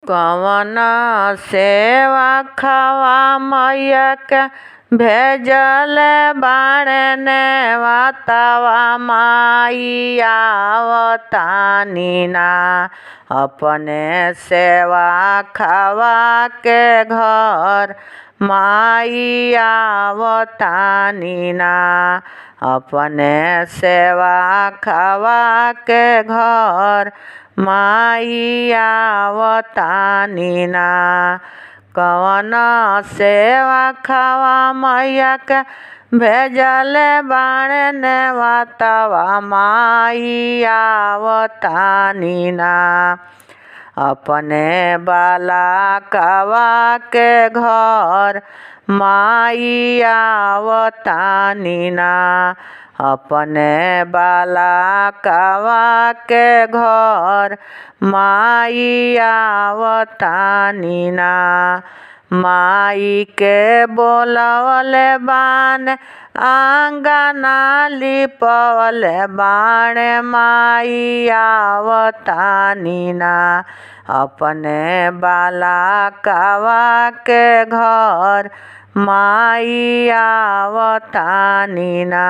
कवन सेवा खवा मैया के भेजल बाणे नेवतवा माई आवतानी ना अपने सेवा खवा के घर माई आवतानी ना अपने सेवा खवा के घर माई आवतानी ना कवन सेवा खवा मैया के भेजल बाणे नेवतवा माई आवतानी ना अपने बाला कवा के घर माई आवतानी ना अपने बाला कवा के घर माई आवतानी ना माई के बोलवले बान आंगना लिपवले बाणे माई आवतानी ना अपने बाला कवा के घर माई आवतानी ना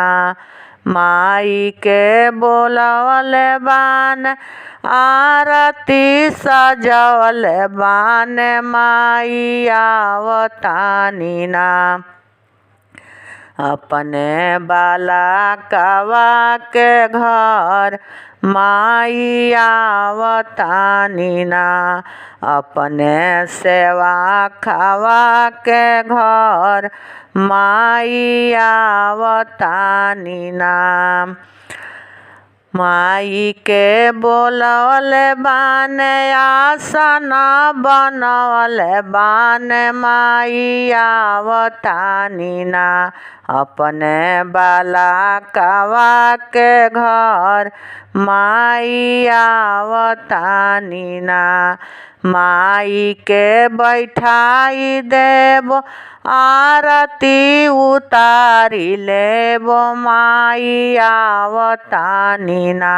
माई के बोलवले बान आरती सजवले बान माई आवतानी ना अपने बाला कवा के घर माई आवतानी ना अपने सेवा खवा के घर माई आवतानी ना माई के बोलवले बान आसन बनवले बान माई आवतानी ना अपने बाला कवा के घर माई आवतानी ना माई के बैठाई देबो आरती उतारी लेबो माई आवतानी ना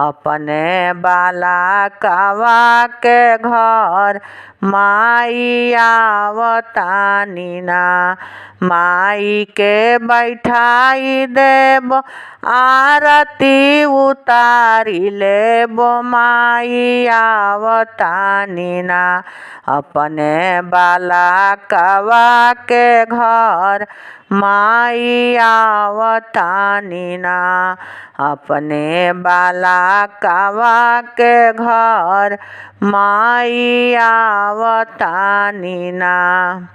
अपने बाला कवा के घर माई आवतानी ना माई के बैठाई देबो आरती उतारी लेबो माई आवतानी ना अपने बाला कवा के घर माई आवतानी ना अपने बाला कवा के घर माई आवतानी ना।